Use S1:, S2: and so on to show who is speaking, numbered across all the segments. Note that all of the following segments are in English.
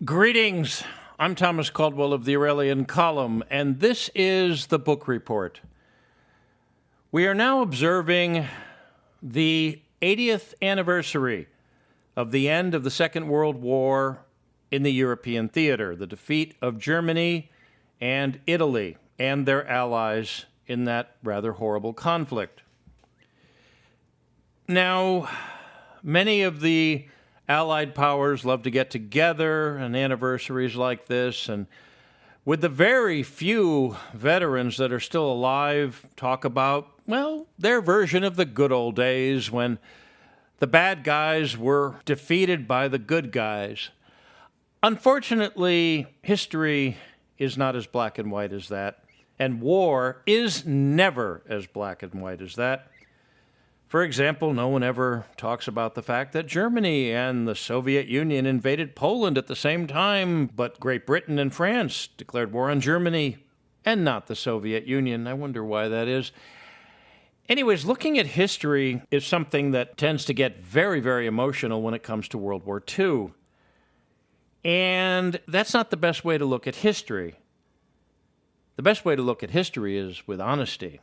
S1: Greetings. I'm Thomas Caldwell of the Aurelian Column, and this is the Book Report. We are now observing the 80th anniversary of the end of the Second World War in the European theater, the defeat of Germany and Italy and their allies in that rather horrible conflict. Now, many of the Allied powers love to get together on anniversaries like this, and with the very few veterans that are still alive, talk about, well, their version of the good old days when the bad guys were defeated by the good guys. Unfortunately, history is not as black and white as that, and war is never as black and white as that. For example, no one ever talks about the fact that Germany and the Soviet Union invaded Poland at the same time, but Great Britain and France declared war on Germany and not the Soviet Union. I wonder why that is. Anyways, looking at history is something that tends to get very, very emotional when it comes to World War II. And that's not the best way to look at history. The best way to look at history is with honesty.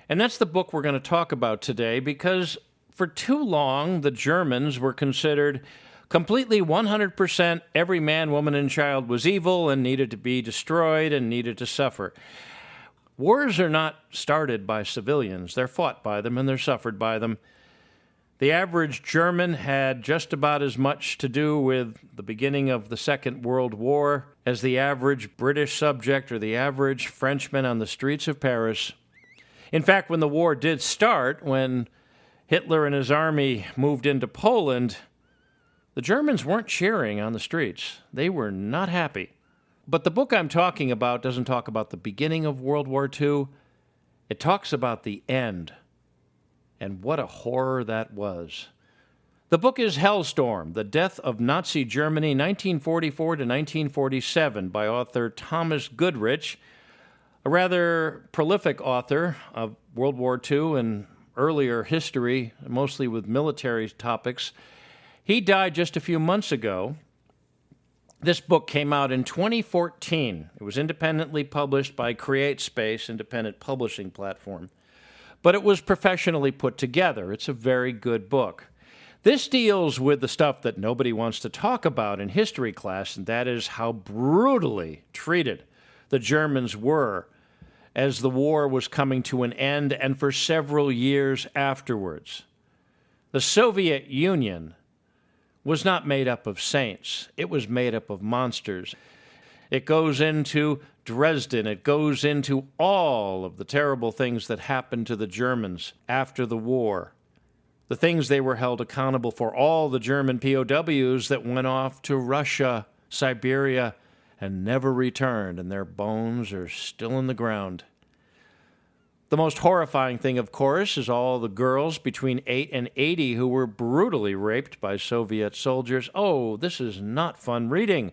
S1: And that's the book we're going to talk about today, because for too long, the Germans were considered completely 100% every man, woman, and child was evil and needed to be destroyed and needed to suffer. Wars are not started by civilians. They're fought by them and they're suffered by them. The average German had just about as much to do with the beginning of the Second World War as the average British subject or the average Frenchman on the streets of Paris. In fact, when the war did start, when Hitler and his army moved into Poland, the Germans weren't cheering on the streets. They were not happy. But the book I'm talking about doesn't talk about the beginning of World War II. It talks about the end. And what a horror that was. The book is Hellstorm, The Death of Nazi Germany, 1944 to 1947, by author Thomas Goodrich, a rather prolific author of World War II and earlier history, mostly with military topics. He died just a few months ago. This book came out in 2014. It was independently published by CreateSpace, independent publishing platform. But it was professionally put together. It's a very good book. This deals with the stuff that nobody wants to talk about in history class, and that is how brutally treated the Germans were as the war was coming to an end and for several years afterwards. The Soviet Union was not made up of saints. It was made up of monsters. It goes into Dresden. It goes into all of the terrible things that happened to the Germans after the war, the things they were held accountable for, all the German POWs that went off to Russia, Siberia, and never returned, and their bones are still in the ground. The most horrifying thing, of course, is all the girls between 8 and 80 who were brutally raped by Soviet soldiers. Oh, this is not fun reading.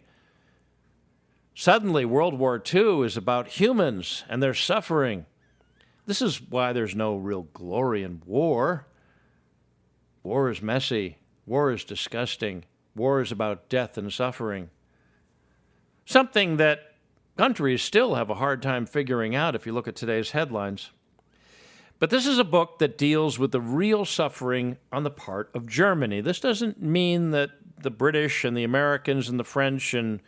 S1: Suddenly, World War II is about humans and their suffering. This is why there's no real glory in war. War is messy. War is disgusting. War is about death and suffering. Something that countries still have a hard time figuring out if you look at today's headlines. But this is a book that deals with the real suffering on the part of Germany. This doesn't mean that the British and the Americans and the French and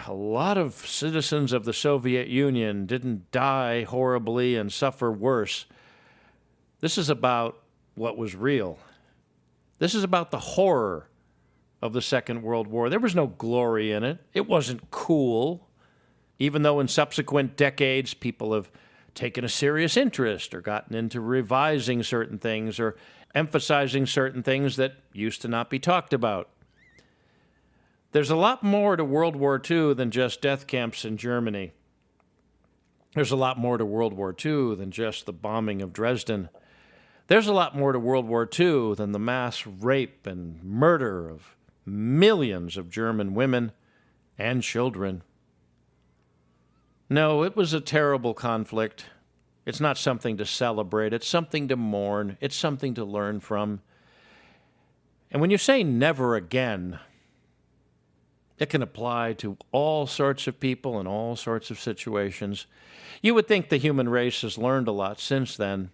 S1: a lot of citizens of the Soviet Union didn't die horribly and suffer worse. This is about what was real. This is about the horror of the Second World War. There was no glory in it. It wasn't cool, even though in subsequent decades people have taken a serious interest or gotten into revising certain things or emphasizing certain things that used to not be talked about. There's a lot more to World War II than just death camps in Germany. There's a lot more to World War II than just the bombing of Dresden. There's a lot more to World War II than the mass rape and murder of millions of German women and children. No, it was a terrible conflict. It's not something to celebrate. It's something to mourn. It's something to learn from. And when you say never again, It can apply to all sorts of people in all sorts of situations. You would think the human race has learned a lot since then.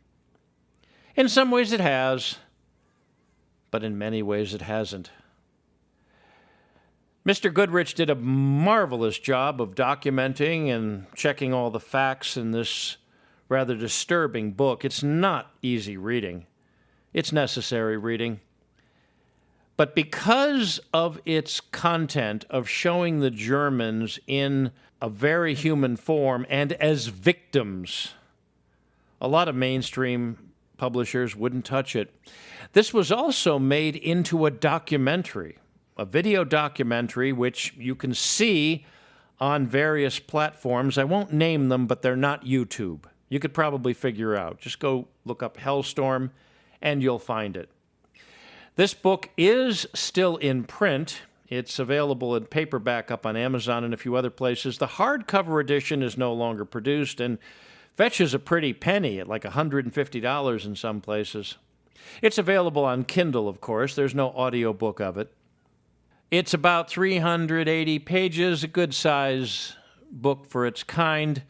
S1: In some ways it has, but in many ways it hasn't. Mr. Goodrich did a marvelous job of documenting and checking all the facts in this rather disturbing book. It's not easy reading. It's necessary reading. But because of its content of showing the Germans in a very human form and as victims, a lot of mainstream publishers wouldn't touch it. This was also made into a documentary, a video documentary, which you can see on various platforms. I won't name them, but they're not YouTube. You could probably figure out. Just go look up Hellstorm, and you'll find it. This book is still in print. It's available in paperback up on Amazon and a few other places. The hardcover edition is no longer produced and fetches a pretty penny at like $150 in some places. It's available on Kindle, of course. There's no audiobook of it. It's about 380 pages, a good size book for its kind.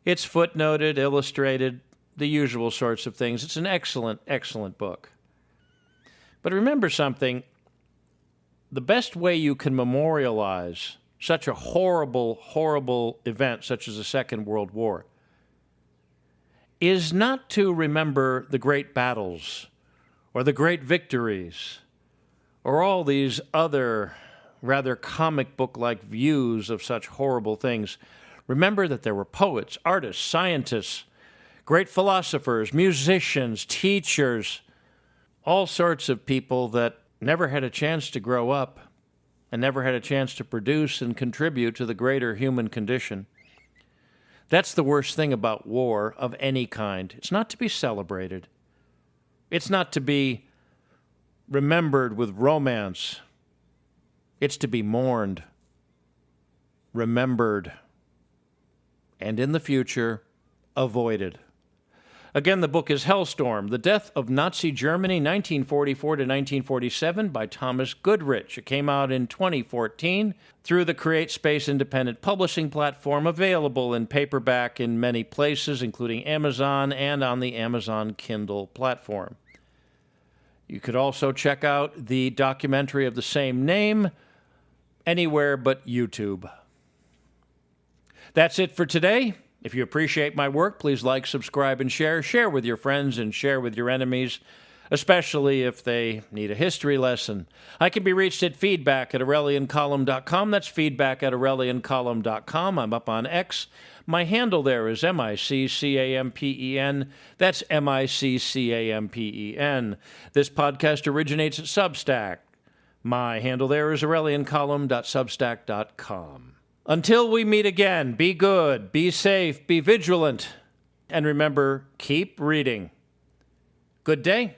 S1: It's footnoted, illustrated, the usual sorts of things. It's an excellent, excellent book. But remember something, the best way you can memorialize such a horrible, horrible event such as the Second World War is not to remember the great battles or the great victories or all these other rather comic book-like views of such horrible things. Remember that there were poets, artists, scientists, great philosophers, musicians, teachers, all sorts of people that never had a chance to grow up and never had a chance to produce and contribute to the greater human condition. That's the worst thing about war of any kind. It's not to be celebrated. It's not to be remembered with romance. It's to be mourned, remembered, and in the future, avoided. Again, the book is Hellstorm, The Death of Nazi Germany, 1944 to 1947, by Thomas Goodrich. It came out in 2014 through the CreateSpace independent publishing platform, available in paperback in many places, including Amazon and on the Amazon Kindle platform. You could also check out the documentary of the same name anywhere but YouTube. That's it for today. If you appreciate my work, please like, subscribe, and share. Share with your friends and share with your enemies, especially if they need a history lesson. I can be reached at feedback@aureliancolumn.com. That's feedback@aureliancolumn.com. I'm up on X. My handle there is MICCAMPEN. That's MICCAMPEN. This podcast originates at Substack. My handle there is aureliancolumn.substack.com. Until we meet again, be good, be safe, be vigilant, and remember, keep reading. Good day.